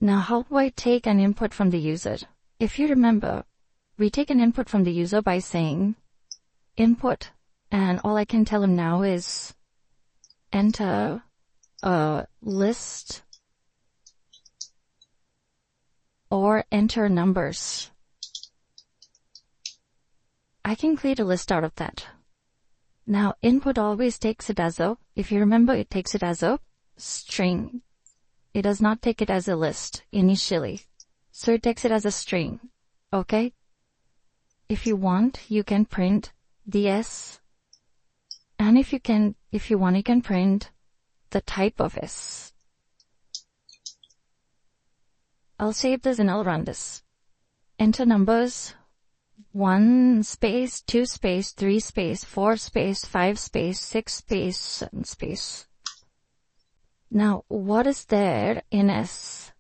Now how do I take an input from the user? If you remember, we take an input from the user by saying input, and all I can tell him now is enter a list or enter numbers. I can create a list out of that. Now input always takes it as a, if you remember, it takes it as a string. It does not take it as a list initially. So it takes it as a string. Okay? If you want, you can print the S. And if you want, you can print the type of S. I'll save this and I'll run this. Enter numbers. 1 space, 2 space, 3 space, 4 space, 5 space, 6 space, 7 space. Now, what is there in S?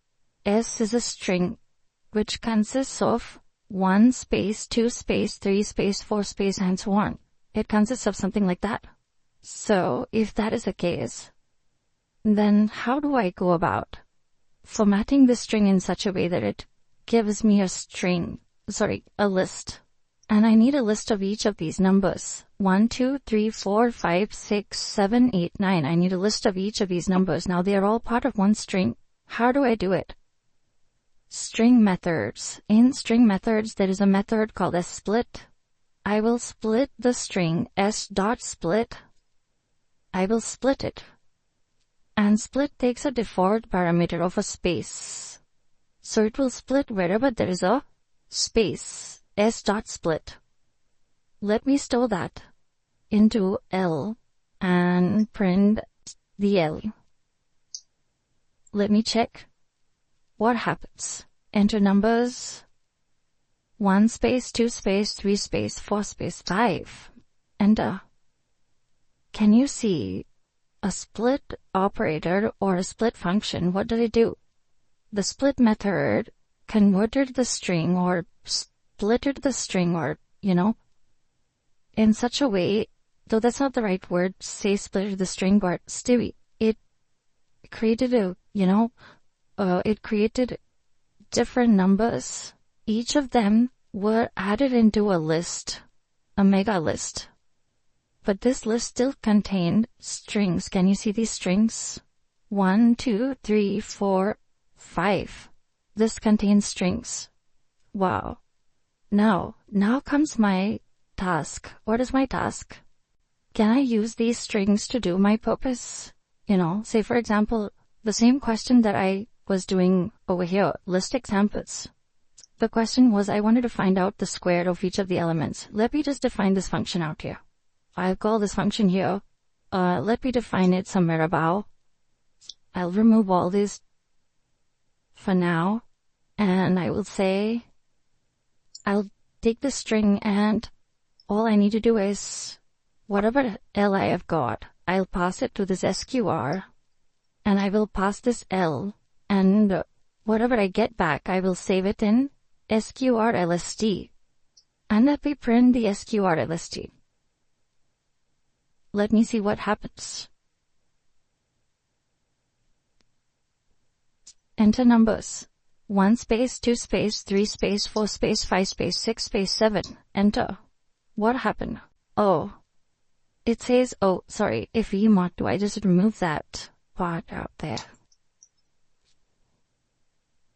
S is a string which consists of 1 space, 2 space, 3 space, 4 space, and so on. It consists of something like that. So, if that is the case, then how do I go about formatting the string in such a way that it gives me a list? And I need a list of each of these numbers. 1, 2, 3, 4, 5, 6, 7, 8, 9. I need a list of each of these numbers. Now they are all part of one string. How do I do it? String methods. In string methods, there is a method called a split. I will split the string s.split. I will split it. And split takes a default parameter of a space. So it will split wherever there is a space. S.split. Let me store that into L and print the L. Let me check what happens. Enter numbers. 1 space, 2 space, 3 space, 4 space, 5. Enter. Can you see a split operator or a split function? What did it do? The split method converted the string or splitted the string or, in such a way, though that's not the right word, say splitted the string, but still it created it created different numbers. Each of them were added into a list, a mega list. But this list still contained strings. Can you see these strings? 1, 2, 3, 4, 5. This contains strings. Wow. Now comes my task. What is my task? Can I use these strings to do my purpose? Say for example, the same question that I was doing over here, list examples. The question was I wanted to find out the square of each of the elements. Let me just define this function out here. I'll call this function here. Let me define it somewhere above. I'll remove all this for now. And I will say, I'll take the string and all I need to do is whatever L I have got, I'll pass it to this SQR and I will pass this L and whatever I get back, I will save it in SQR LST and let me print the SQR LST. Let me see what happens. Enter numbers. 1 space, 2 space, 3 space, 4 space, 5 space, 6 space, 7. Enter. What happened? Oh. It says, if emod, do I just remove that part out there?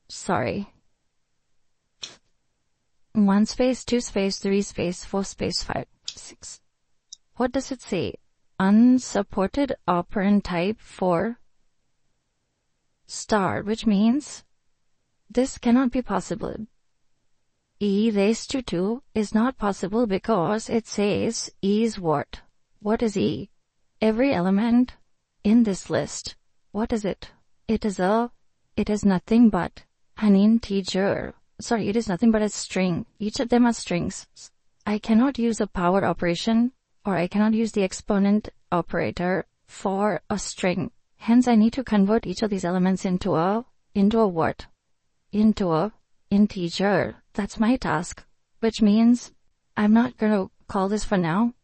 Sorry. 1 space, 2 space, 3 space, 4 space, 5, 6. What does it say? Unsupported operand type for star, which means this cannot be possible. E raised to 2 is not possible because it says E is what? What is E? Every element in this list. What is it? It is nothing but an integer. It is nothing but a string. Each of them are strings. I cannot use a power operation or I cannot use the exponent operator for a string. Hence, I need to convert each of these elements into a what? Into a integer. That's my task, which means I'm not going to call this for now.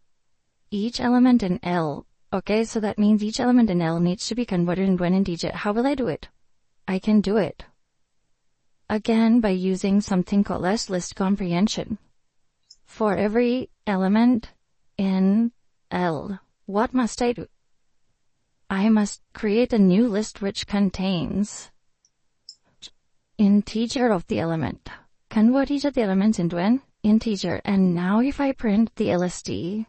Each element in L. Okay, so that means each element in L needs to be converted into an integer. How will I do it? I can do it again by using something called as list comprehension. For every element in L, what must I do? I must create a new list which contains integer of the element. Convert each of the elements into an integer. And now if I print the LSD,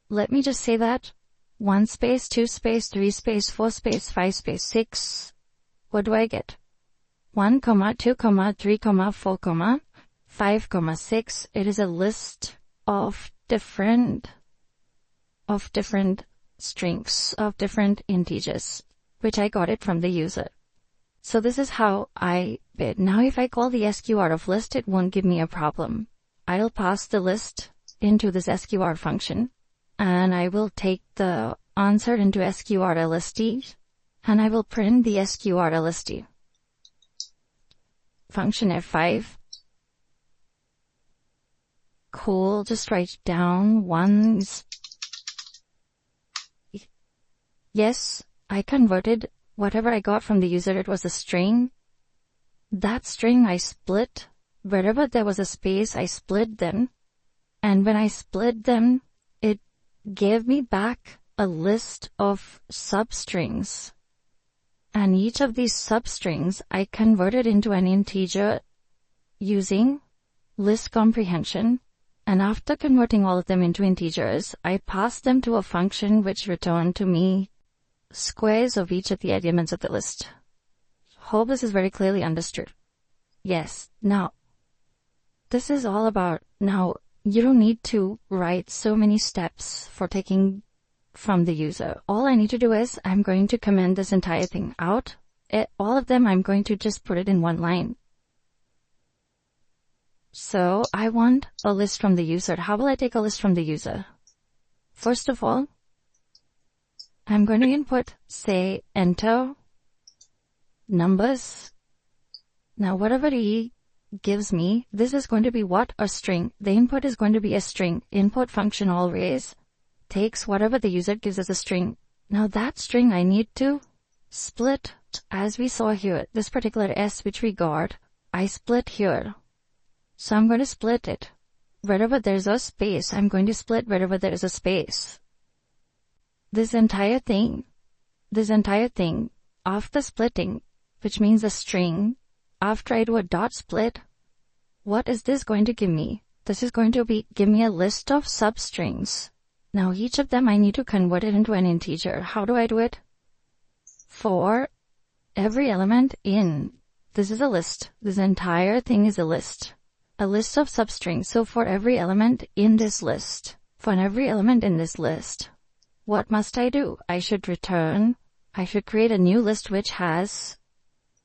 let me just say that 1 space, 2 space, 3 space, 4 space, 5 space, 6. What do I get? 1, 2, 3, 4, 5, 6. It is a list of different strings, of different integers, which I got it from the user. So this is how I bid. Now if I call the sqr of list, it won't give me a problem. I'll pass the list into this sqr function, and I will take the answer into sqr LSD, and I will print the sqr LSD. Function F5. Cool, just write down ones. Yes, I converted whatever I got from the user. It was a string. That string I split. Wherever there was a space, I split them. And when I split them, it gave me back a list of substrings. And each of these substrings I converted into an integer using list comprehension. And after converting all of them into integers, I passed them to a function which returned to me squares of each of the elements of the list. Hope this is very clearly understood. Yes. Now, this is all about, now you don't need to write so many steps for taking from the user. All I need to do is I'm going to comment this entire thing out. All of them I'm going to just put it in one line. So I want a list from the user. How will I take a list from the user? First of all, I'm going to input, say, enter numbers. Now whatever he gives me, this is going to be what? A string. The input is going to be a string. Input function always takes whatever the user gives as a string. Now that string I need to split, as we saw here, this particular S which we got, I split here. So I'm going to split it. Wherever there's a space, I'm going to split wherever there is a space. This entire thing, after splitting, which means a string, after I do a dot split, what is this going to give me? This is going to give me a list of substrings. Now each of them I need to convert it into an integer. How do I do it? For every element in, this is a list. This entire thing is a list. A list of substrings. So for every element in this list, what must I do? I should create a new list which has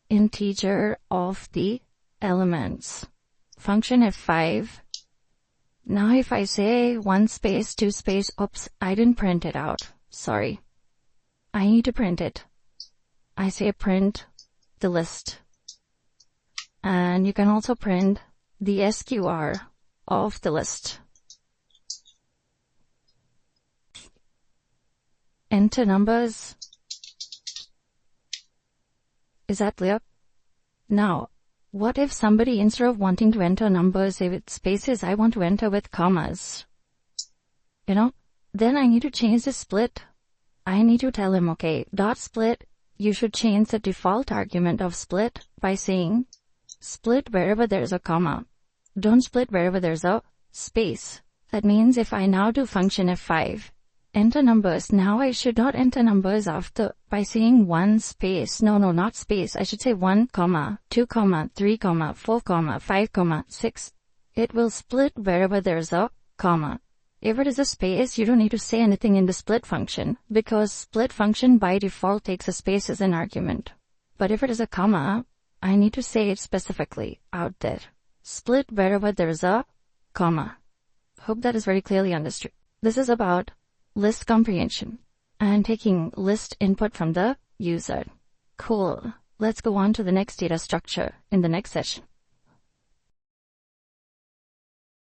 integer of the elements. Function F5. Now if I say 1 space, 2 space, oops, I didn't print it out. Sorry. I need to print it. I say print the list. And you can also print the sqr of the list. Enter numbers. Is that clear? Now, what if somebody, instead of wanting to enter numbers, say with spaces, I want to enter with commas? Then I need to change the split. I need to tell him, okay, dot split, you should change the default argument of split by saying split wherever there's a comma. Don't split wherever there's a space. That means if I now do function F5, enter numbers, now I should not enter numbers after by saying 1 space. No, not space. I should say 1, 2, 3, 4, 5, 6. It will split wherever there's a comma. If it is a space, you don't need to say anything in the split function, because split function by default takes a space as an argument. But if it is a comma, I need to say it specifically out there. Split wherever there's a comma. Hope that is very clearly understood. This is about list comprehension and taking list input from the user. Cool. Let's go on to the next data structure in the next session.